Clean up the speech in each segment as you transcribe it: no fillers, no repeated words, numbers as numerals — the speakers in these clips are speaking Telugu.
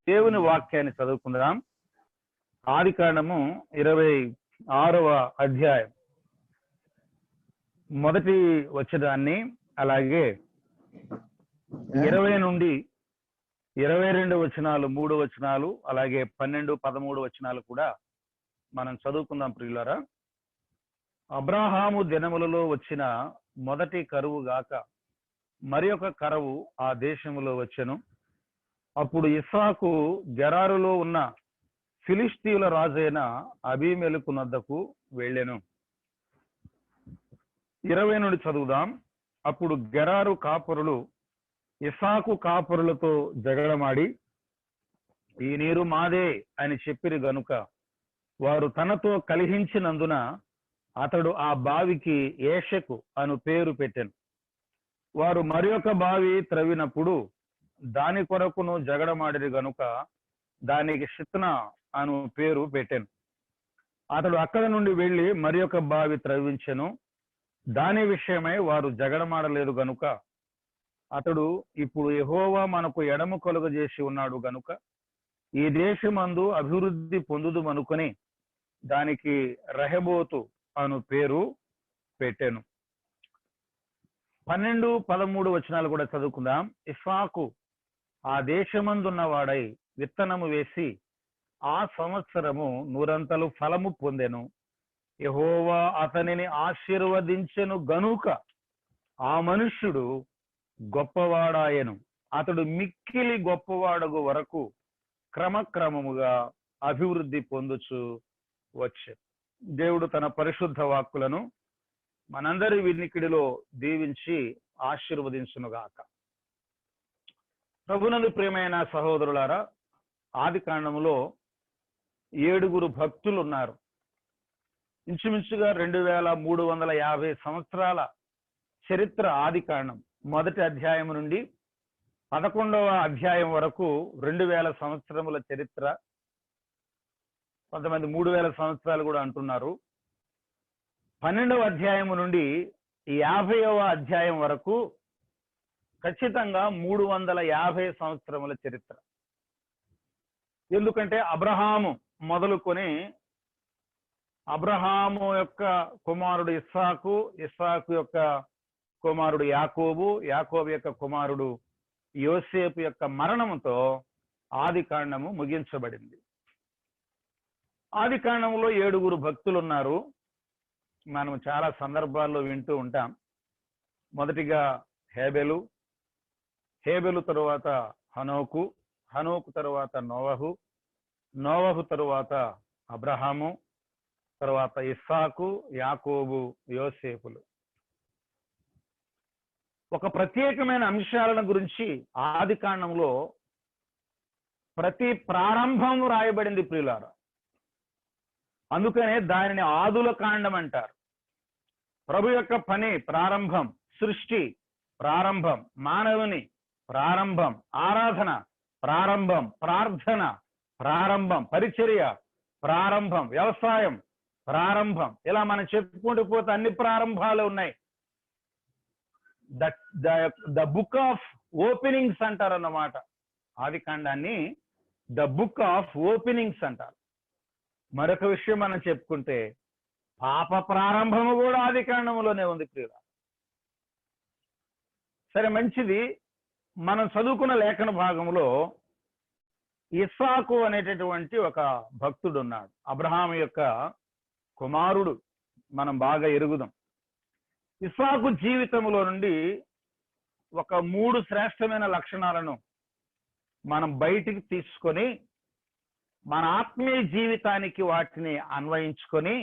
దేవుని వాక్యాన్ని చదువుకుందాం. ఆదికాండము 26వ అధ్యాయం మొదటి వచనాన్ని, అలాగే 20 నుండి 22 వచనాలు, 3 వచనాలు, అలాగే 12, 13 వచనాలు కూడా మనం చదువుకుందాం. ప్రియులారా, అబ్రాహాము దినములలో వచ్చిన మొదటి కరువు గాక మరి ఒక కరువు ఆ దేశములో వచ్చెను. అప్పుడు ఇస్సాకు గెరారులో ఉన్న ఫిలిష్తీయుల రాజైన అబీమెలెకు నద్దకు వెళ్ళెను. 20 నుండి చదువుదాం. అప్పుడు గెరారు కాపురులు ఇస్సాకు కాపురులతో జగడమాడి, ఈ నీరు మాదే అని చెప్పిరి గనుక వారు తనతో కలిహించినందున అతడు ఆ బావికి ఏషెకు అను పేరు పెట్టెను. వారు మరి ఒక బావి త్రవ్వినప్పుడు దాని కొరకును జగడమాడిరి గనుక దానికి షిత్నా అను పేరు పెట్టెను. అతడు అక్కడ నుండి వెళ్లి మరి ఒక బావి త్రవ్వించెను. దాని విషయమై వారు జగడమాడలేదు గనుక అతడు, ఇప్పుడు యెహోవా మనకు ఎడము కలుగజేసి ఉన్నాడు గనుక ఈ దేశమందు అభివృద్ధి పొందుదుమనుకొని దానికి రెహోబోతు అను పేరు పెట్టెను. 12, 13 వచనాలు కూడా చదువుకుందాం. ఇస్సాకు ఆ దేశమందున్న వాడై విత్తనము వేసి ఆ సంవత్సరము 100 ఫలము పొందెను. యెహోవా అతనిని ఆశీర్వదించెను గనుక ఆ మనుష్యుడు గొప్పవాడాయెను. అతడు మిక్కిలి గొప్పవాడగు వరకు క్రమక్రమముగా అభివృద్ధి పొందుచు వచ్చే. దేవుడు తన పరిశుద్ధ వాక్కులను మనందరి వినికిడిలో దీవించి ఆశీర్వదించునుగాక. ప్రభునందు ప్రియమైన సహోదరులారా, ఆది కాండములో 7 భక్తులు ఉన్నారు. ఇంచుమించుగా 2350 సంవత్సరాల చరిత్ర ఆది కాండం మొదటి అధ్యాయం నుండి 11వ అధ్యాయం వరకు 2000 సంవత్సరముల చరిత్ర. కొంతమంది 3000 సంవత్సరాలు కూడా అంటున్నారు. 12వ అధ్యాయం నుండి 50వ అధ్యాయం వరకు ఖచ్చితంగా 350 సంవత్సరముల చరిత్ర. ఎందుకంటే అబ్రహాము మొదలుకొని అబ్రహాము యొక్క కుమారుడు ఇస్సాకు, ఇస్సాకు యొక్క కుమారుడు యాకోబు, యాకోబు యొక్క కుమారుడు యోసేపు యొక్క మరణంతో ఆది కాండము ముగించబడింది. ఆది కాండంలో 7 భక్తులు ఉన్నారు. మనం చాలా సందర్భాల్లో వింటూ ఉంటాం. మొదటిగా హేబెలు, హేబెలు తరువాత హనోకు, హనోకు తరువాత నోవహు, నోవహు తరువాత అబ్రహాము, తరువాత ఇస్సాకు, యాకోబు, యోసేపులు. ఒక ప్రత్యేకమైన అంశాలను గురించి ఆది కాండంలో ప్రతి ప్రారంభం రాయబడింది ప్రియులారా. అందుకనే దానిని ఆదుల కాండం అంటారు. ప్రభు యొక్క పని ప్రారంభం, సృష్టి ప్రారంభం, మానవుని ప్రారంభం, ఆరాధన ప్రారంభం, ప్రార్థన ప్రారంభం, పరిచర్య ప్రారంభం, వ్యవసాయం ప్రారంభం, ఇలా మనం చెప్పుకుంటూ పోతే అన్ని ప్రారంభాలు ఉన్నాయి. ద బుక్ ఆఫ్ ఓపెనింగ్స్ అంటారు అన్నమాట. ఆది కాండాన్ని ద బుక్ ఆఫ్ ఓపెనింగ్స్ అంటారు. మరొక విషయం మనం చెప్పుకుంటే పాప ప్రారంభము కూడా ఆది కాండములోనే ఉంది ప్రియుల. సరే, మంచిది. మనం చదువుకున్న లేఖన భాగంలో ఇస్సాకు అనేటటువంటి ఒక భక్తుడు ఉన్నాడు. అబ్రహాము యొక్క కుమారుడు. మనం బాగా ఎరుగుదాం. ఇస్సాకు జీవితంలో నుండి ఒక 3 శ్రేష్టమైన లక్షణాలను మనం బయటికి తీసుకొని మన ఆత్మీయ జీవితానికి వాటిని అన్వయించుకొని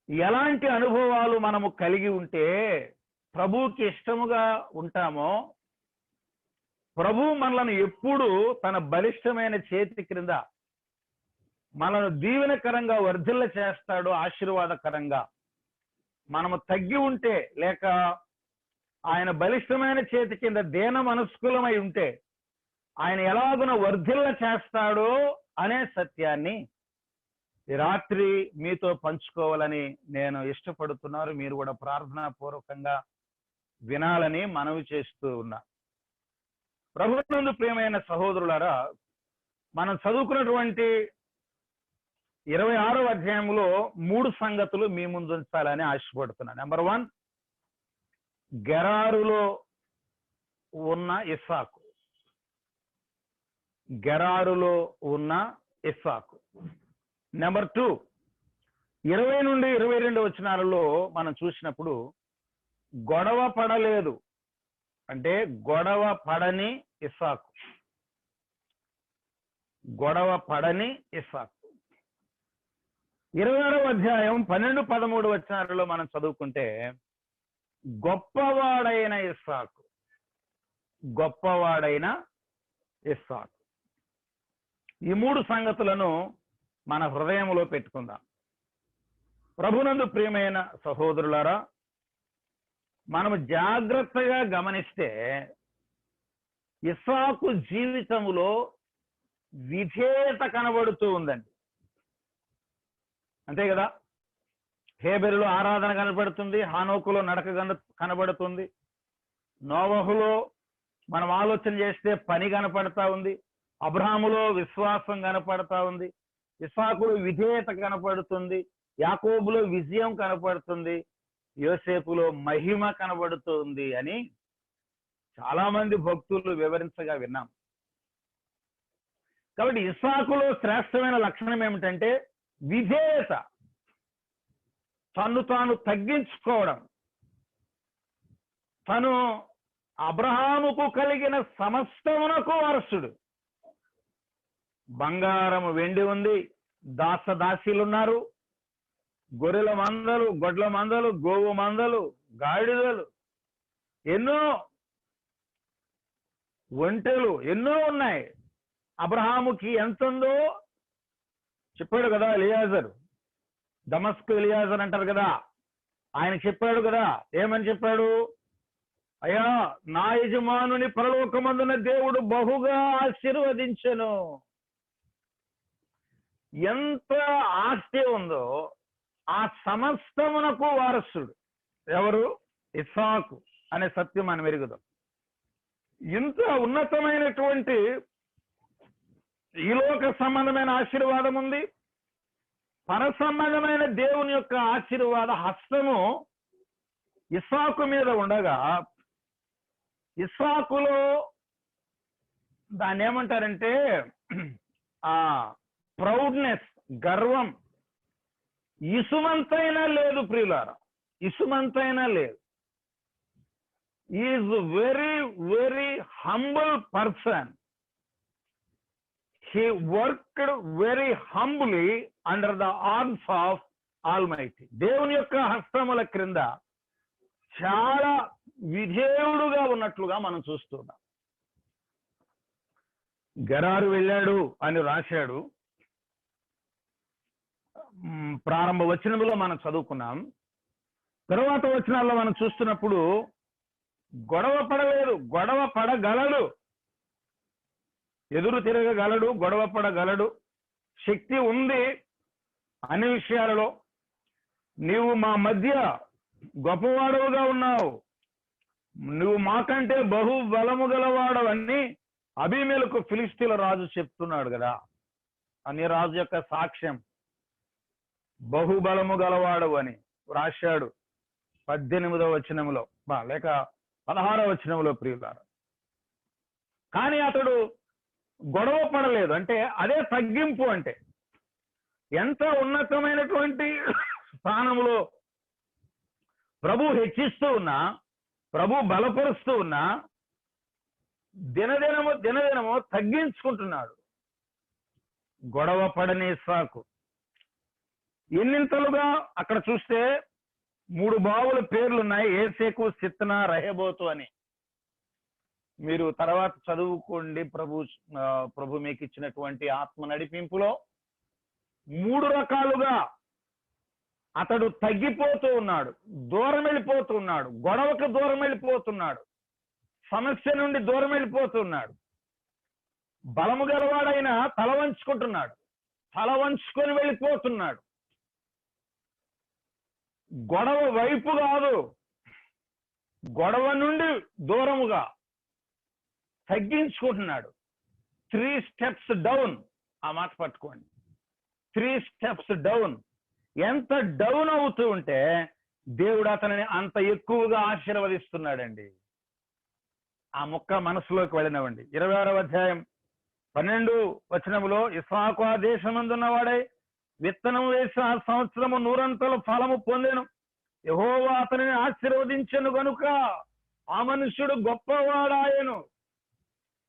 ఎలాంటి అనుభవాలు మనము కలిగి ఉంటే ప్రభువుకి ఇష్టముగా ఉంటామో, ప్రభువు మనలను ఎప్పుడు తన బలిష్టమైన చేతి క్రింద మనను దీవెనకరంగా వర్ధిల్ల చేస్తాడో, ఆశీర్వాదకరంగా. మనము తగ్గి ఉంటే, లేక ఆయన బలిష్టమైన చేతి కింద దేన మనస్కులమై ఉంటే ఆయన ఎలాగున వర్ధిల్ల చేస్తాడో అనే సత్యాన్ని ఈ రాత్రి మీతో పంచుకోవాలని నేను ఇష్టపడుతున్నారు. మీరు కూడా ప్రార్థనా పూర్వకంగా వినాలని మనవి చేస్తూ ఉన్నా. ప్రభునందు ప్రియమైన సహోదరులారా, మనం చదువుకున్నటువంటి 26వ అధ్యాయంలో 3 సంగతులు మీ ముందు ఉంచాలని ఆశపడుతున్నాను. నెంబర్ 1, గెరారులో ఉన్న ఇస్సాకు. గెరారులో ఉన్న ఇస్సాకు. నెంబర్ 2, 20 నుండి 22 వచనాలలో మనం చూసినప్పుడు గొడవ పడలేదు అంటే గొడవ పడని ఇస్సాకు. గొడవ పడని ఇస్సాకు. 26వ అధ్యాయం 12, 13 వచనాలలో మనం చదువుకుంటే గొప్పవాడైన ఇస్సాకు. గొప్పవాడైన ఇస్సాకు. ఈ 3 సంగతులను మన హృదయంలో పెట్టుకుందాం. ప్రభునందు ప్రియమైన సహోదరులారా, మనము జాగ్రత్తగా గమనిస్తే ఇస్సాకు జీవితంలో విధేయత కనబడుతూ ఉందండి. అంతే కదా? హేబెరులో ఆరాధన కనబడుతుంది, హానోకులో నడక కనబడుతుంది, నోవహులో మనం ఆలోచన చేస్తే పని కనపడతా ఉంది, అబ్రహాములో విశ్వాసం కనపడతా ఉంది, ఇస్సాకులో విధేయత కనపడుతుంది, యాకోబులో విజయం కనపడుతుంది, యోసేపులో మహిమ కనబడుతుంది అని చాలా మంది భక్తులు వివరించగా విన్నాం. కాబట్టి ఇస్సాకులో శ్రేష్టమైన లక్షణం ఏమిటంటే విధేయత, తను తాను తగ్గించుకోవడం. తను అబ్రహాముకు కలిగిన సమస్తమునకు వారసుడు. బంగారము వెండి ఉంది, దాసదాసీలున్నారు, గొర్రెల మందలు, గొడ్ల మందలు, గోవు మందలు, గాడిదలు, ఎన్నో ఒంటెలు ఎన్నో ఉన్నాయి. అబ్రహాముకి ఎంత ఉందో చెప్పాడు కదా ఎలియాజరు. దమస్కు ఎలియాజర్ అంటారు కదా, ఆయన చెప్పాడు కదా. ఏమని చెప్పాడు? అయ్యా, నా యజమానుని పరలోకమందున దేవుడు బహుగా ఆశీర్వదించెను. ఎంత ఆస్తి ఉందో ఆ సమస్తమునకు వారసుడు ఎవరు? ఇస్సాకు అనే సత్యం మనం ఎరుగుదాం. ఇంత ఉన్నతమైనటువంటి ఈ లోక సంబంధమైన ఆశీర్వాదం ఉంది, పర సంబంధమైన దేవుని యొక్క ఆశీర్వాద హస్తము ఇస్సాకు మీద ఉండగా, ఇస్సాకులో దాన్ని ఏమంటారంటే ఆ ప్రౌడ్నెస్, గర్వం ఇసుమంతైనా లేదు ప్రియులారా, ఇసుమంతైనా లేదు. Is very very humble person. He worked very humbly under the arms of Almighty. దేవుని యొక్క హస్తముల క్రింద చాలా విధేయుడుగా ఉన్నట్లుగా మనం చూస్తున్నాం. గెరారు వెళ్ళాడు అని రాశాడు. ప్రారంభ వచనంలో మనం చదువుకున్నాం. తరువాత వచనాల్లో మనం చూస్తున్నప్పుడు గొడవ పడలేదు, గొడవ పడగలడు, ఎదురు తిరగగలడు, గొడవ పడగలడు, శక్తి ఉంది అన్ని విషయాలలో. నీవు మా మధ్య గొప్పవాడవుగా ఉన్నావు, నువ్వు మాకంటే బహు బలము గలవాడవని అబీమెలెకు ఫిలిష్తీయుల రాజు చెప్తున్నాడు కదా. అన్ని రాజు యొక్క సాక్ష్యం, బహుబలము గలవాడు అని రాశాడు 18వ వచనంలో, లేక 16వ వచనంలో ప్రియులారా. కానీ అతడు గొడవ పడలేదు. అంటే అదే తగ్గింపు. అంటే ఎంత ఉన్నతమైనటువంటి స్థానంలో ప్రభు హెచ్చిస్తూ ఉన్నా, ప్రభు బలపరుస్తూ ఉన్నా, దినదినము తగ్గించుకుంటున్నాడు. గొడవ పడని ఇస్సాకు ఎన్నింతలుగా అక్కడ చూస్తే 3 బావుల పేర్లున్నాయి, ఏసేకు, సిత్నా, రహెబోతు అని. మీరు తర్వాత చదువుకోండి. ప్రభు మీకు ఇచ్చినటువంటి ఆత్మ నడిపింపులో 3 రకాలుగా అతడు తగ్గిపోతూ ఉన్నాడు, దూరం వెళ్ళిపోతూ ఉన్నాడు, గొడవకు దూరం వెళ్ళిపోతున్నాడు, సమస్య నుండి దూరం వెళ్ళిపోతున్నాడు. బలము గలవాడైనా తల వంచుకుంటున్నాడు, తల వంచుకొని వెళ్ళిపోతున్నాడు. గొడవ వైపు కాదు, గొడవ నుండి దూరముగా తగ్గించుకుంటున్నాడు. 3 steps డౌన్. ఆ మాట పట్టుకోండి. 3 steps డౌన్. ఎంత డౌన్ అవుతూ ఉంటే దేవుడు అతనిని అంత ఎక్కువగా ఆశీర్వదిస్తున్నాడండి. ఆ ముక్క మనసులోకి వెళ్ళినవండి. 26వ అధ్యాయం 12 వచనములో, ఇస్సాకు ఆ దేశమందున్నవాడై విత్తనం వేసి ఆ సంవత్సరము 100 ఫలము పొందెను. యెహోవా అతనిని ఆశీర్వదించెను గనుక ఆ మనుష్యుడు గొప్పవాడాయను.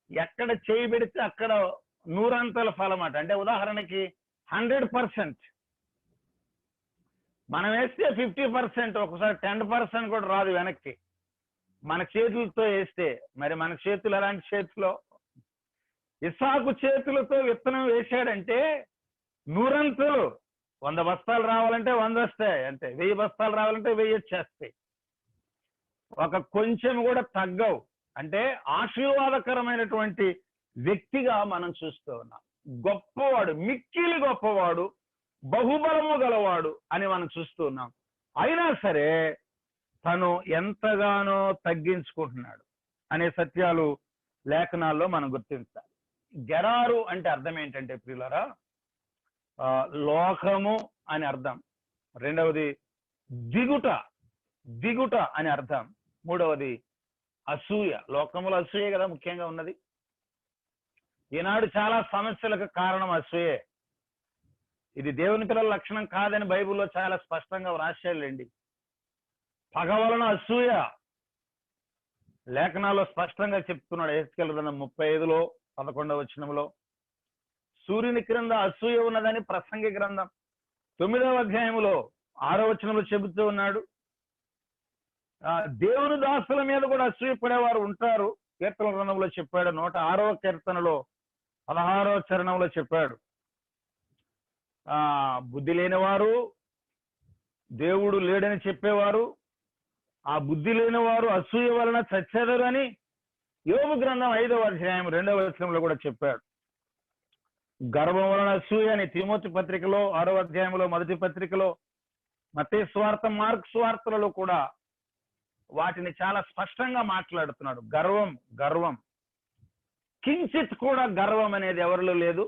ఎక్కడ చేయి పెడితే అక్కడ 100 ఫలం అట. అంటే ఉదాహరణకి 100%. మనం వేస్తే 50%, ఒకసారి 10% కూడా రాదు వెనక్కి. మన చేతులతో వేస్తే, మరి మన చేతులు ఎలాంటి చేతిలో? ఇస్సాకు చేతులతో విత్తనం వేశాడంటే 100 100 బస్తాలు రావాలంటే 100 వస్తాయి అంతే. 1000 బస్తాలు రావాలంటే 1000 వచ్చేస్తాయి. ఒక కొంచెం కూడా తగ్గవు. అంటే ఆశీర్వాదకరమైనటువంటి వ్యక్తిగా మనం చూస్తూ ఉన్నాం. గొప్పవాడు, మిక్కిలి గొప్పవాడు, బహుబలము గలవాడు అని మనం చూస్తూ ఉన్నాం. అయినా సరే తను ఎంతగానో తగ్గించుకుంటున్నాడు అనే సత్యాలు లేఖనాల్లో మనం గుర్తించాలి. గెరారు అంటే అర్థం ఏంటంటే ప్రియులారా, లోకము అని అర్థం. రెండవది దిగుట, దిగుట అని అర్థం. మూడవది అసూయ. లోకములో అసూయ కదా ముఖ్యంగా ఉన్నది. ఈనాడు చాలా సమస్యలకు కారణం అసూయే. ఇది దేవుని పిల్లల లక్షణం కాదని బైబిల్లో చాలా స్పష్టంగా వ్రాసేళ్ళండి. పగ వలన అసూయ లేఖనాల్లో స్పష్టంగా చెప్తున్నాడు. యెహెజ్కేలు గ్రంథం 35లో 11వ వచనంలో సూర్యుని క్రింద అసూయ ఉన్నదని ప్రసంగి గ్రంథం 9వ అధ్యాయంలో 6వ వచనంలో చెబుతూ ఉన్నాడు. దేవుని దాసుల మీద కూడా అసూయ పడేవారు ఉంటారు. కీర్తన గ్రంథంలో చెప్పాడు. 106వ కీర్తనలో 16వ చరణంలో చెప్పాడు. బుద్ధి లేనివారు, దేవుడు లేడని చెప్పేవారు, ఆ బుద్ధి లేనివారు అసూయ వలన చచ్చెదరు అని యోబు గ్రంథం 5వ అధ్యాయం 2వ వచనంలో కూడా చెప్పాడు. గర్వం వలన అసూయ అని తిమోతి పత్రికలో 6వ అధ్యాయంలో, మొదటి పత్రికలో, మత్తయి సువార్త, మార్కు సువార్తలలో కూడా వాటిని చాలా స్పష్టంగా మాట్లాడుతున్నాడు. గర్వం, గర్వం, కించిత్ కూడా గర్వం అనేది ఎవరిలో లేదు,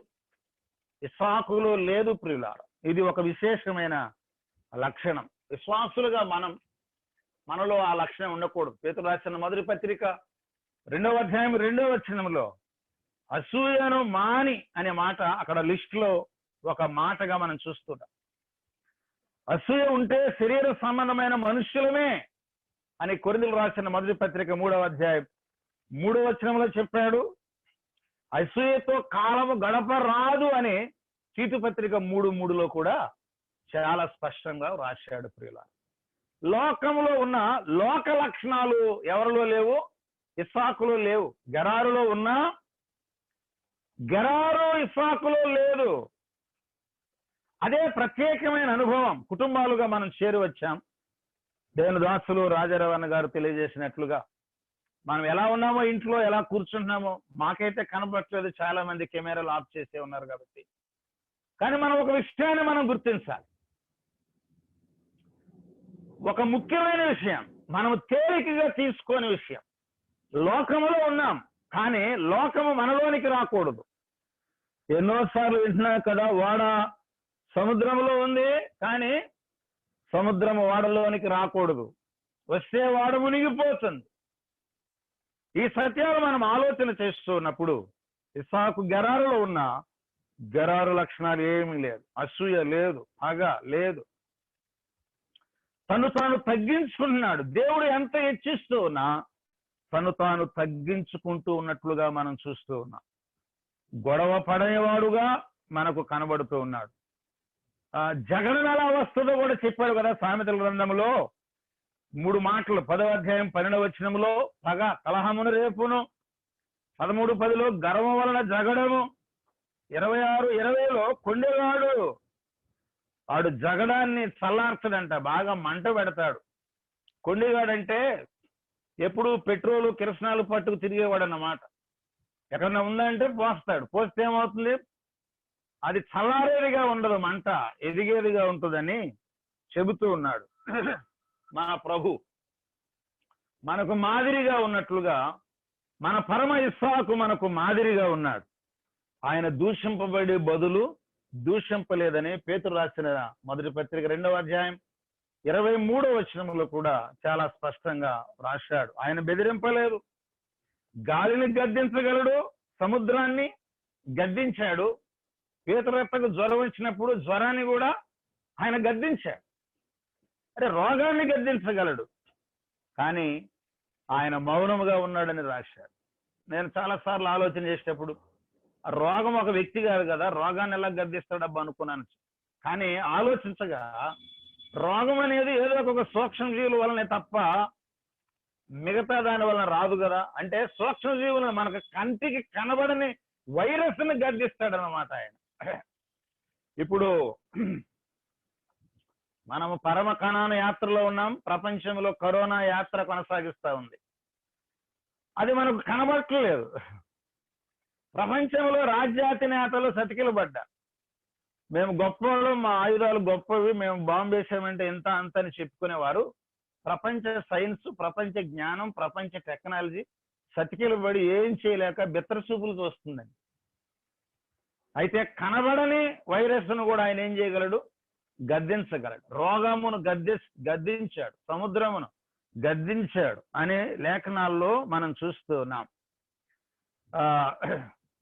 ఇస్సాకులో లేదు ప్రియులారా. ఇది ఒక విశేషమైన లక్షణం. విశ్వాసులుగా మనలో ఆ లక్షణం ఉండకూడదు. పేతురు రాసిన మొదటి పత్రిక 2వ అధ్యాయం 2వ వచనంలో అసూయను మాని అనే మాట అక్కడ లిస్ట్ లో ఒక మాటగా మనం చూస్తున్నాం. అసూయ ఉంటే శరీర సంబంధమైన మనుష్యులమే అని కొరింథీయులకు రాసిన మొదటి పత్రిక 3వ అధ్యాయం 3వ వచనంలో చెప్పాడు. అసూయతో కాలము గడపరాదు అని తీతు పత్రిక 3:3లో కూడా చాలా స్పష్టంగా రాశాడు ప్రియుల. లోకంలో ఉన్న లోక లక్షణాలు ఎవరిలో లేవు? ఇస్సాకులో లేవు. గెరారులో ఉన్నా గెరారు ఇస్సాకులో లేదు. అదే ప్రత్యేకమైన అనుభవం. కుటుంబాలుగా మనం చేరి వచ్చాం. దేవుని దాసులు రాజారావణ గారు తెలియజేసినట్లుగా మనం ఎలా ఉన్నామో, ఇంట్లో ఎలా కూర్చుంటున్నామో మాకైతే కనబడట్లేదు. చాలా మంది కెమెరాలు ఆఫ్ చేసే ఉన్నారు కాబట్టి. కానీ మనం ఒక విషయాన్ని మనం గుర్తించాలి. ఒక ముఖ్యమైన విషయం, మనం తేలికగా తీసుకోని విషయం. లోకములో ఉన్నాం, కానీ లోకము మనలోనికి రాకూడదు. ఎన్నోసార్లు వింటున్నా కదా, వాడ సముద్రంలో ఉంది, కానీ సముద్రము వాడలోనికి రాకూడదు. వస్తే వాడ మునిగిపోతుంది. ఈ సత్యాలు మనం ఆలోచన చేస్తూ ఉన్నప్పుడు ఇస్సాకు గెరారులో ఉన్న గెరారు లక్షణాలు ఏమీ లేదు. అసూయ లేదు, పగ లేదు. తను తాను తగ్గించుకుంటున్నాడు. దేవుడు ఎంత హెచ్చిస్తూ ఉన్నా తను తాను తగ్గించుకుంటూ ఉన్నట్లుగా మనం చూస్తూ ఉన్నాం. గొడవ పడేవాడుగా మనకు కనబడుతూ ఉన్నాడు. జగడం ఎలా వస్తుందో కూడా చెప్పాడు కదా సామెతల గ్రంథంలో 3 మాటలు. 10వ అధ్యాయం 12వ వచనంలో పగ కలహమును రేపును, 13:10లో గర్వం వలన జగడము, 26:20లో కొండెవాడు వాడు జగడాన్ని చల్లార్చడంట, బాగా మంట పెడతాడు. కొండెగాడంటే ఎప్పుడు పెట్రోలు కిరసనాలు పట్టుకు తిరిగేవాడు అన్నమాట. ఎక్కడన్నా ఉందంటే పోస్తాడు. పోస్తే ఏమవుతుంది? అది చల్లారేదిగా ఉండదు, మంట ఎదిగేదిగా ఉంటుందని చెబుతూ ఉన్నాడు మన ప్రభు. మనకు మాదిరిగా ఉన్నట్లుగా మన పరమ ఇస్సాకు మనకు మాదిరిగా ఉన్నాడు. ఆయన దూషింపబడే బదులు దూషింపలేదని పేతురు రాసిన మొదటి పత్రిక 2వ అధ్యాయం 23వ వచనంలో కూడా చాలా స్పష్టంగా రాశాడు. ఆయన బెదిరింపలేదు. గాలిని గద్దించగలడు, సముద్రాన్ని గద్దించాడు. పేతురెత్తకు జ్వరం వచ్చినప్పుడు జ్వరాన్ని కూడా ఆయన గద్దించాడు. అంటే రోగాన్ని గద్దించగలడు, కానీ ఆయన మౌనముగా ఉన్నాడని రాశాడు. నేను చాలాసార్లు ఆలోచన చేసేటప్పుడు రోగం ఒక వ్యక్తి కాదు కదా, రోగాన్ని ఎలా గద్దిస్తాడబ్బా అనుకున్నాను. కానీ ఆలోచించగా రోగం అనేది ఏదో ఒక సూక్ష్మజీవుల వలనే తప్ప మిగతా దాని వలన రాదు కదా. అంటే సూక్ష్మజీవులను మనకు కంటికి కనబడని వైరస్ ని గద్దిస్తాడనమాట ఆయన. ఇప్పుడు మనము పరమ కణాన యాత్రలో ఉన్నాం. ప్రపంచంలో కరోనా యాత్ర కొనసాగిస్తూ ఉంది. అది మనకు కనబడట్లేదు. ప్రపంచంలో రాజ్యాతి నేతలు సతికిలు పడ్డారు. మేము గొప్పవాళ్ళు, మా ఆయుధాలు గొప్పవి, మేము బాంబు వేసామంటే ఇంత అంత అని చెప్పుకునేవారు ప్రపంచ సైన్స్, ప్రపంచ జ్ఞానం, ప్రపంచ టెక్నాలజీ సతికిలు పడి ఏం చేయలేక బిత్తరచూపులు చూస్తుందండి. అయితే కనబడని వైరస్ ను కూడా ఆయన ఏం చేయగలడు? గద్దించగలడు. రోగమును గద్దించాడు, సముద్రమును గద్దించాడు అనే లేఖనాల్లో మనం చూస్తూ ఉన్నాం.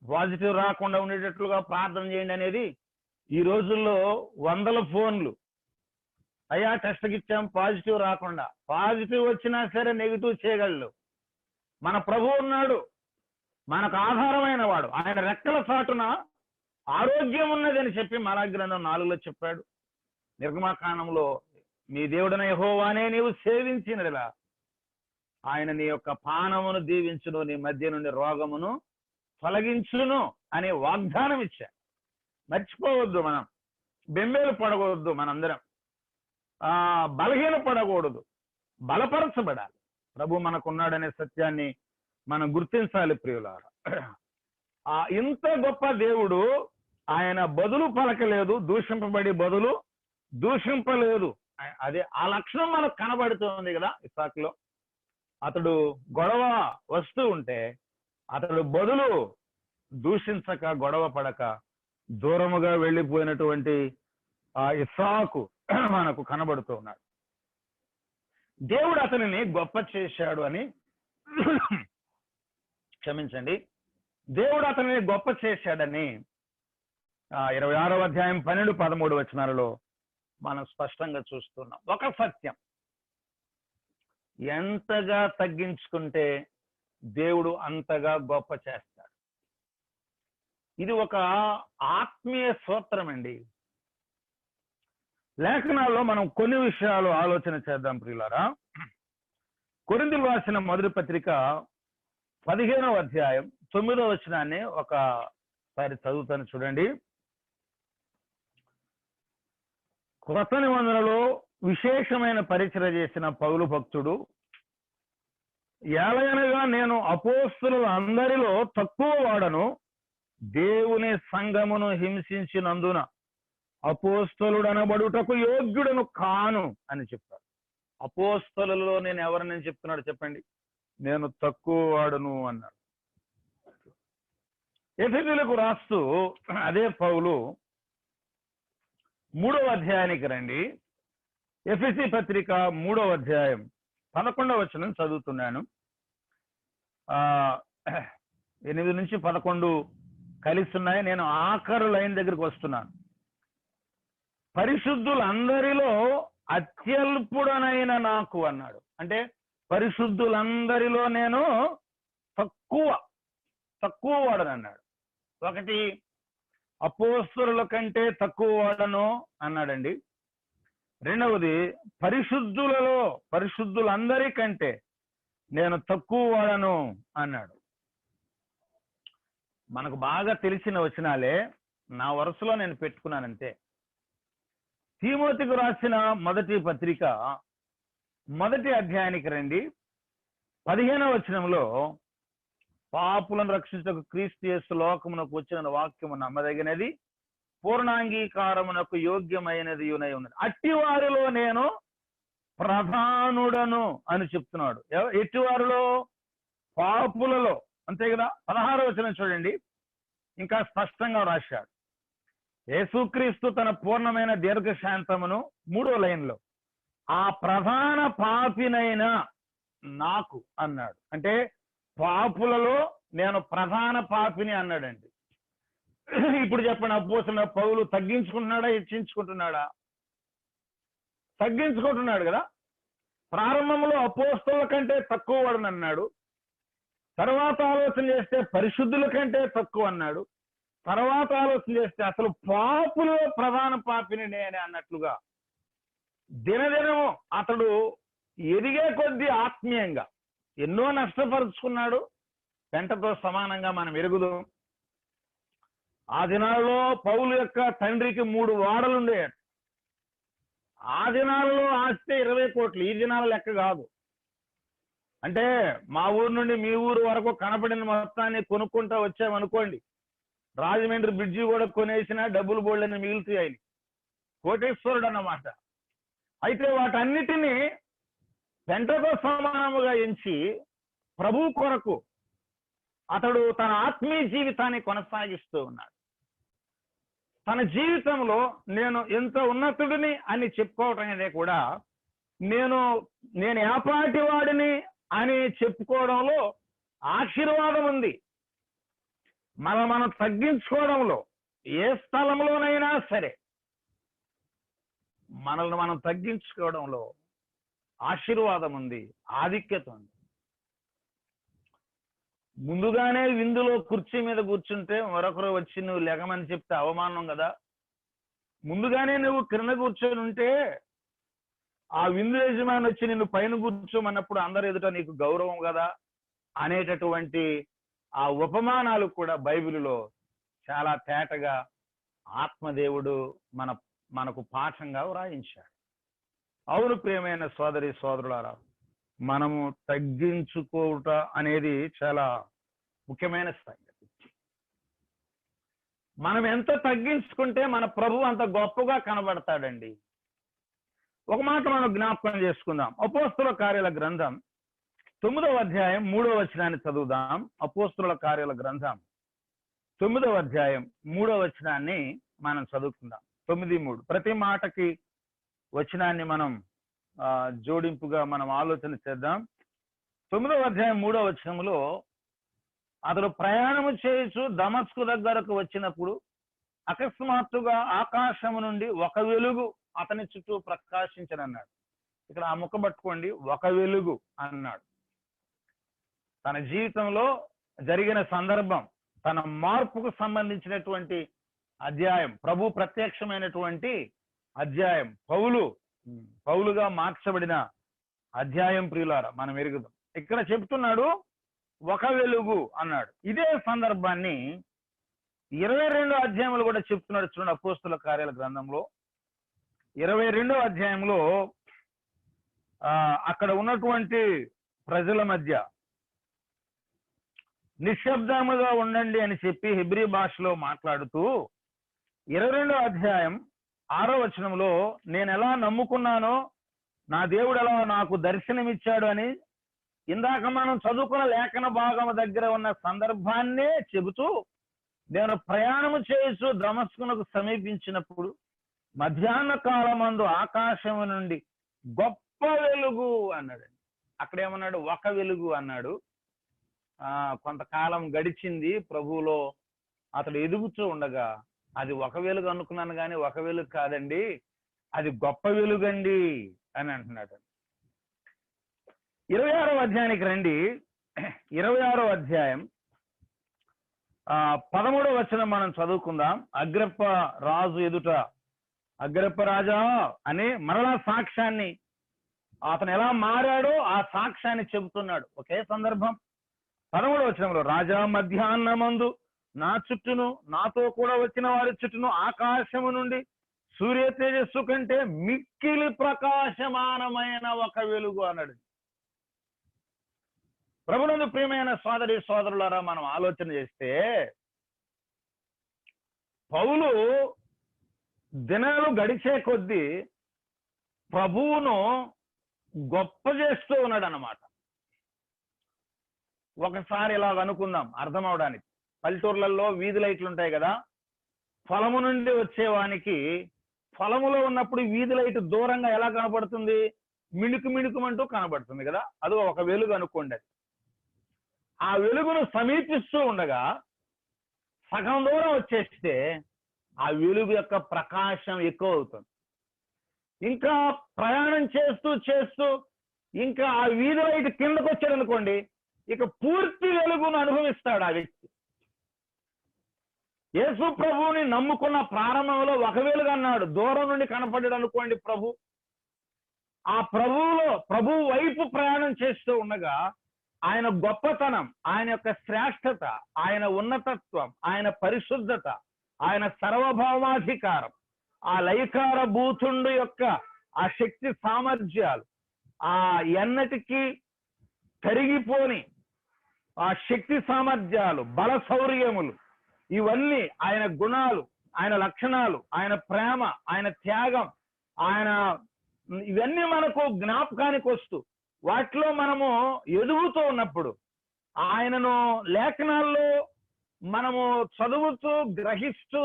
పాజిటివ్ రాకుండా ఉండేటట్లుగా ప్రార్థన చేయండి అనేది ఈ రోజుల్లో 100 ఫోన్లు. అయ్యా టెస్ట్కి ఇచ్చాం, పాజిటివ్ రాకుండా. పాజిటివ్ వచ్చినా సరే నెగిటివ్ చేయగలడు. మన ప్రభు ఉన్నాడు, మనకు ఆధారమైన వాడు. ఆయన రెక్కల చాటున ఆరోగ్యం ఉన్నదని చెప్పి మలాకి గ్రంథం 4లో చెప్పాడు. నిర్గమాకాండంలో నీ దేవుడైన యెహోవానే నీవు సేవించినలా ఆయన నీ యొక్క పానమును దీవించును, నీ మధ్య నుండి రోగమును తొలగించును అనే వాగ్దానం ఇచ్చా. మర్చిపోవద్దు, మనం బెంబేలు పడకూడదు, మనందరం బలహీన పడకూడదు, బలపరచబడాలి. ప్రభు మనకున్నాడనే సత్యాన్ని మనం గుర్తించాలి ప్రియులారా. ఇంత గొప్ప దేవుడు ఆయన బదులు పలకలేదు, దూషింపబడి బదులు దూషింపలేదు. అదే ఆ లక్షణం మనకు కనబడుతుంది కదా ఇస్సాకులో. అతడు గొడవ వస్తూ ఉంటే అతడు బదులు దూషించక, గొడవ పడక దూరముగా వెళ్ళిపోయినటువంటి ఆ ఇస్సాకు మనకు కనబడుతూ ఉన్నాడు. దేవుడు అతనిని గొప్ప చేశాడు అని, క్షమించండి, దేవుడు అతనిని గొప్ప చేశాడని 26వ అధ్యాయం 12, 13 వచనాలలో మనం స్పష్టంగా చూస్తున్నాం. ఒక సత్యం, ఎంతగా తగ్గించుకుంటే దేవుడు అంతగా గొప్ప చేస్తాడు. ఇది ఒక ఆత్మీయ సూత్రం అండి. లేఖనాల్లో మనం కొన్ని విషయాలు ఆలోచన చేద్దాం ప్రియులారా. కొరింథీయులకు రాసిన మొదటి పత్రిక 15వ అధ్యాయం 9వ వచనాన్ని ఒకసారి చదువుతాను చూడండి. క్రొత్త నిబంధనలో విశేషమైన పరిచర్య చేసిన పౌలు భక్తుడు, ఏలయనగా నేను అపోస్తలుల అందరిలో తక్కువ వాడను, దేవుని సంఘమును హింసించినందున అపోస్తలుడనబడుటకు యోగ్యుడను కాను అని చెప్పాడు. అపోస్తలులలో నేను ఎవరిని చెప్తున్నాడు చెప్పండి? నేను తక్కువ వాడును అన్నాడు. ఎఫెసీయులకు రాస్తూ అదే పౌలు 3వ అధ్యాయానికి రండి. ఎఫెసీ పత్రిక 3వ అధ్యాయం 11వ వచనం చదువుతున్నాను. 8 నుంచి 11 కలిసి ఉన్నాయి. నేను ఆఖరు లైన్ దగ్గరికి వస్తున్నాను. పరిశుద్ధులందరిలో అత్యల్పుడనైన నాకు అన్నాడు. అంటే పరిశుద్ధులందరిలో నేను తక్కువ వాడను అన్నాడు. ఒకటి, అపోస్తలుల కంటే తక్కువ వాడను అన్నాడండి. రెండవది, పరిశుద్ధులందరికంటే నేను తక్కువ వాడను అన్నాడు. మనకు బాగా తెలిసిన వచనాలే, నా వరుసలో నేను పెట్టుకున్నానంతే. తిమోతికి రాసిన మొదటి పత్రిక 1వ అధ్యాయానికి రండి. 15వ వచనంలో, పాపులను రక్షించకు క్రీస్తు యేసు లోకమునకు వచ్చిన వాక్యము నమ్మదగినది, పూర్ణాంగీకారమునకు యోగ్యమైనది ఉన్నది, అట్టి వారిలో నేను ప్రధానుడను అని చెప్తున్నాడు. ఎట్టి వారిలో? పాపులలో, అంతే కదా. 16వ వచనం చూడండి, ఇంకా స్పష్టంగా రాశాడు. యేసుక్రీస్తు తన పూర్ణమైన దీర్ఘశాంతమును 3వ లైన్లో ఆ ప్రధాన పాపినైన నాకు అన్నాడు. అంటే పాపులలో నేను ప్రధాన పాపిని అన్నాడండి. ఇప్పుడు చెప్పండి, అపోస్తలుడైన పౌలు తగ్గించుకుంటున్నాడా, హెచ్చించుకుంటున్నాడా? తగ్గించుకుంటున్నాడు కదా. ప్రారంభంలో అపోస్తలుల కంటే తక్కువ వాడని అన్నాడు, తర్వాత ఆలోచన చేస్తే పరిశుద్ధుల కంటే తక్కువ అన్నాడు, తర్వాత ఆలోచన చేస్తే అసలు పాపులో ప్రధాన పాపిని నేనే అన్నట్లుగా దినదినము అతడు ఎదిగే కొద్దీ ఆత్మీయంగా ఎన్నో నష్టపరుచుకున్నాడు. పెంటతో సమానంగా మనం ఎరుగుదాం. ఆ దినాల్లో పౌలు యొక్క తండ్రికి 3 వాడలు ఉండేవి. ఆ దినాల్లో ఆస్తే 20 కోట్లు, ఈ దినాల లెక్క కాదు. అంటే మా ఊరు నుండి మీ ఊరు వరకు కనపడిన మొత్తాన్ని కొనుక్కుంటా వచ్చామనుకోండి, రాజమండ్రి బ్రిడ్జి కూడా కొనేసినా డబ్బులు బోళ్ళని మిగులుతాయి. కోటేశ్వరుడు అన్నమాట. అయితే వాటన్నిటినీ పెంటతో సమానముగా ఎంచి ప్రభు కొరకు అతడు తన ఆత్మీయ జీవితాన్ని కొనసాగిస్తూ ఉన్నాడు. తన జీవితంలో నేను ఎంత ఉన్నతుడిని అని చెప్పుకోవటం అనేది కూడా, నేను ఏపాటి వాడిని అని చెప్పుకోవడంలో ఆశీర్వాదం ఉంది. మనం తగ్గించుకోవడంలో, ఏ స్థలంలోనైనా సరే మనల్ని మనం తగ్గించుకోవడంలో ఆశీర్వాదం ఉంది, ఆధిక్యత ఉంది. ముందుగానే విందులో కుర్చీ మీద కూర్చుంటే మరొకరు వచ్చి నువ్వు లెగమని చెప్తే అవమానం కదా. ముందుగానే నువ్వు క్రింద కూర్చొని ఉంటే ఆ విందు యజమాని వచ్చి నిన్ను పైన కూర్చోమన్నప్పుడు అందరు ఎదుట నీకు గౌరవం కదా అనేటటువంటి ఆ ఉపమానాలు కూడా బైబిలులో చాలా తేటగా ఆత్మదేవుడు మనకు పాఠంగా వ్రాయించాడు. అవును ప్రియమైన సోదరి సోదరులారా, మనము తగ్గించుకోవట అనేది చాలా ముఖ్యమైన సంగతి. మనం ఎంత తగ్గించుకుంటే మన ప్రభు అంత గొప్పగా కనబడతాడండి. ఒక మాట మనం జ్ఞాపకం చేసుకుందాం. అపోస్తలుల కార్యాల గ్రంథం 9వ అధ్యాయం 3వ వచనాన్ని చదువుదాం. అపోస్తలుల కార్యాల గ్రంథం 9వ అధ్యాయం 3వ వచనాన్ని మనం చదువుకుందాం. 9:3. ప్రతి మాటకి వచనాన్ని మనం జోడింపుగా మనం ఆలోచన చేద్దాం. 9వ అధ్యాయం 3వ వచనంలో అతడు ప్రయాణము చేయుచు దమస్కు దగ్గరకు వచ్చినప్పుడు అకస్మాత్తుగా ఆకాశము నుండి ఒక వెలుగు అతని చుట్టూ ప్రకాశించనన్నాడు. ఇక్కడ ఆ ముక్క పట్టుకోండి, ఒక వెలుగు అన్నాడు. తన జీవితంలో జరిగిన సందర్భం, తన మార్పుకు సంబంధించినటువంటి అధ్యాయం, ప్రభు ప్రత్యక్షమైనటువంటి అధ్యాయం, పౌలుగా మార్చబడిన అధ్యాయం ప్రియులారా మనం ఎరుగుదాం. ఇక్కడ చెప్తున్నాడు ఒక వెలుగు అన్నాడు. ఇదే సందర్భాన్ని 22వ అధ్యాయంలో కూడా చెప్తున్నాడు. చూడండి, అపోస్తలుల కార్యాల గ్రంథంలో 22వ అధ్యాయంలో అక్కడ ఉన్నటువంటి ప్రజల మధ్య నిశ్శబ్దముగా ఉండండి అని చెప్పి హెబ్రీ భాషలో మాట్లాడుతూ 22వ అధ్యాయం 6వ వచనంలో నేను ఎలా నమ్ముకున్నానో, నా దేవుడు ఎలా నాకు దర్శనమిచ్చాడు అని ఇందాక మనం చదువుకున్న లేఖన భాగం దగ్గర ఉన్న సందర్భాన్నే చెబుతూ, నేను ప్రయాణము చేస్తూ దమస్కునకు సమీపించినప్పుడు మధ్యాహ్న కాలమందు ఆకాశము నుండి గొప్ప వెలుగు అన్నాడు. అక్కడేమన్నాడు? ఒక వెలుగు అన్నాడు. కొంతకాలం గడిచింది, ప్రభువులో అతడు ఎదుగుతూ ఉండగా అది ఒక వెలుగు అనుకున్నాను కానీ ఒక వెలుగు కాదండి, అది గొప్ప వెలుగండి అని అంటున్నాడు. 26వ అధ్యాయానికి రండి. 26వ అధ్యాయం 13వ వచనం మనం చదువుకుందాం. అగ్రిప్ప రాజు ఎదుట అగ్రిప్ప రాజా అని మరలా సాక్ష్యాన్ని, అతను ఎలా మారాడో ఆ సాక్ష్యాన్ని చెబుతున్నాడు. ఒకే సందర్భం. 13వ వచనంలో రాజా మధ్యాహ్నమందు నా చుట్టూను నాతో కూడా వచ్చిన వారి చుట్టూను ఆకాశము నుండి సూర్య తేజస్సు కంటే మిక్కిలి ప్రకాశమానమైన ఒక వెలుగు అన్నాడు. ప్రభునందు ప్రియమైన సోదరి సోదరులారా, మనం ఆలోచన చేస్తే పౌలు దినాలు గడిచే కొద్దీ ప్రభువును గొప్ప చేస్తూ ఉన్నాడు అన్నమాట. ఒకసారి ఇలా అనుకుందాం అర్థం అవడానికి. పల్లెటూర్లలో వీధి లైట్లు ఉంటాయి కదా, పొలము నుండి వచ్చేవానికి పొలములో ఉన్నప్పుడు వీధి లైట్ దూరంగా ఎలా కనబడుతుంది? మిణుకు మిణుకుమంటూ కనబడుతుంది కదా, అది ఒక వెలుగు అనుకోండి. ఆ వెలుగును సమీపిస్తూ ఉండగా సగం దూరం వచ్చేస్తే ఆ వెలుగు యొక్క ప్రకాశం ఎక్కువ అవుతుంది. ఇంకా ప్రయాణం చేస్తూ చేస్తూ ఇంకా ఆ వీధి లైట్ కిందకు వచ్చాడు అనుకోండి, ఇక పూర్తి వెలుగును అనుభవిస్తాడు ఆ వ్యక్తి. యేసు ప్రభువుని నమ్ముకున్న ప్రారంభంలో ఒక వెలుగు అన్నాడు, దూరం నుండి కనపడ్డాడు అనుకోండి ప్రభు. ఆ ప్రభు వైపు ప్రయాణం చేస్తూ ఉండగా ఆయన గొప్పతనం, ఆయన యొక్క శ్రేష్టత, ఆయన ఉన్నతత్వం, ఆయన పరిశుద్ధత, ఆయన సర్వభౌమాధికారం, ఆ లైకార భూతుండు యొక్క ఆ శక్తి సామర్థ్యాలు, ఆ ఎన్నటికీ కరిగిపోని ఆ శక్తి సామర్థ్యాలు, బల శౌర్యములు, ఇవన్నీ ఆయన గుణాలు, ఆయన లక్షణాలు, ఆయన ప్రేమ, ఆయన త్యాగం, ఆయన ఇవన్నీ మనకు జ్ఞాపకానికి వస్తూ వాటిలో మనము ఎదుగుతూ ఉన్నప్పుడు ఆయనను లేఖనాల్లో మనము చదువుతూ గ్రహిస్తూ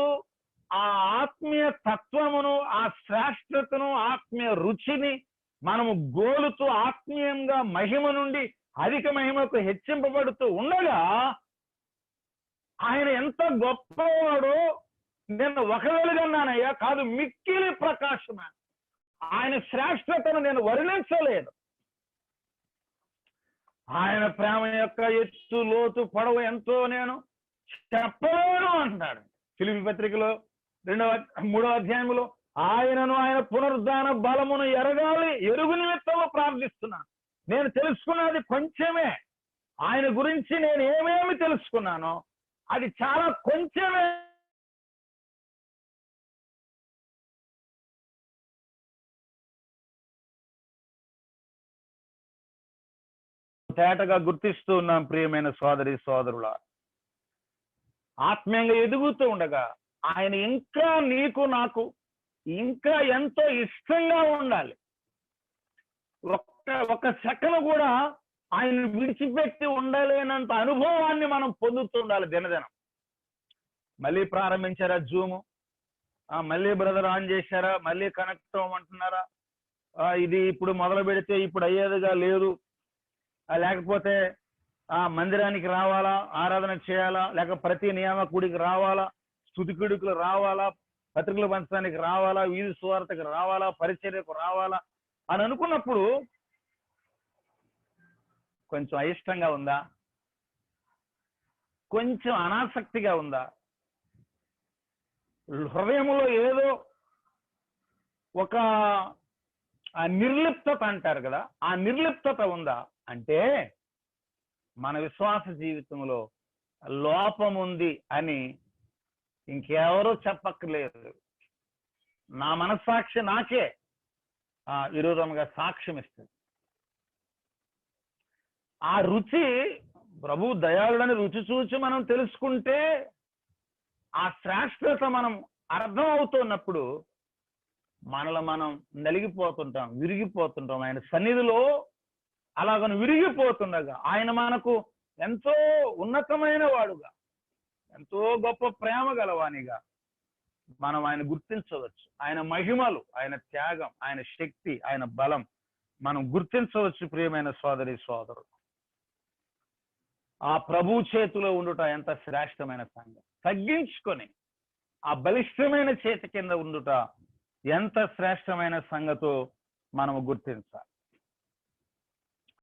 ఆ ఆత్మీయ తత్వమును, ఆ శ్రేష్టతను, ఆత్మీయ రుచిని మనము గోలుతూ ఆత్మీయంగా మహిమ నుండి అధిక మహిమకు హెచ్చింపబడుతూ ఉండగా ఆయన ఎంత గొప్పవాడో నేను ఒక వెలుగన్నానయ్యా కాదు, మిక్కిలి ప్రకాశమే. ఆయన శ్రేష్టతను నేను వర్ణించలేదు. ఆయన ప్రేమ యొక్క ఎత్తు, లోతు, పొడవు ఎంతో నేను చెప్పలేను అంటాడు ఫిలిప్పీ పత్రికలో 3వ అధ్యాయంలో. ఆయనను, ఆయన పునరుద్ధాన బలమును ఎరుగు నిమిత్తము ప్రార్థిస్తున్నాను. నేను తెలుసుకున్నది కొంచెమే. ఆయన గురించి నేను ఏమేమి తెలుసుకున్నానో అది చాలా కొంచెమే. తేటగా గుర్తిస్తూ ఉన్నాం ప్రియమైన సోదరి సోదరుల. ఆత్మీయంగా ఎదుగుతూ ఉండగా ఆయన ఇంకా నీకు నాకు ఇంకా ఎంతో ఇష్టంగా ఉండాలి. ఒక సెకను కూడా ఆయన విడిచిపెట్టి ఉండలేనంత అనుభవాన్ని మనం పొందుతూ ఉండాలి దినదినం. మళ్ళీ ప్రారంభించారా జూము? మళ్ళీ బ్రదర్ ఆన్ చేశారా? మళ్ళీ కనెక్ట్ అవ్వమంటున్నారా? ఇది ఇప్పుడు మొదలు పెడితే ఇప్పుడు అయ్యేదిగా లేదు, లేకపోతే మందిరానికి రావాలా, ఆరాధన చేయాలా, లేక ప్రతి నియామకుడికి రావాలా, స్తుతికుడికి రావాలా, పత్రికలు పంచడానికి రావాలా, వీధి సువార్తకు రావాలా, పరిచర్యకు రావాలా అని అనుకున్నప్పుడు కొంచెం అయిష్టంగా ఉందా? కొంచెం అనాసక్తిగా ఉందా? హృదయంలో ఏదో ఒక నిర్లిప్తత అంటారు కదా, ఆ నిర్లిప్తత ఉందా అంటే మన విశ్వాస జీవితంలో లోపం ఉంది అని ఇంకెవరూ చెప్పక్కర్లేదు. నా మనస్సాక్షి నాకే విరోధంగా సాక్ష్యం ఇస్తుంది. ఆ రుచి ప్రభు దయాళుడని రుచి చూచి మనం తెలుసుకుంటే ఆ శ్రేష్టత మనం అర్థం అవుతున్నప్పుడు మనలో మనం నలిగిపోతుంటాం, విరిగిపోతుంటాం. ఆయన సన్నిధిలో అలాగను విరిగిపోతుండగా ఆయన మనకు ఎంతో ఉన్నతమైన వాడుగా, ఎంతో గొప్ప ప్రేమ గలవానిగా మనం ఆయన గుర్తించవచ్చు. ఆయన మహిమలు, ఆయన త్యాగం, ఆయన శక్తి, ఆయన బలం మనం గుర్తించవచ్చు. ప్రియమైన సోదరి సోదరుడు, ఆ ప్రభు చేతిలో ఉండుట ఎంత శ్రేష్టమైన సంగతి. తగ్గించుకొని ఆ బలిష్టమైన చేతి కింద ఉండుట ఎంత శ్రేష్టమైన సంగతో మనము గుర్తించాలి.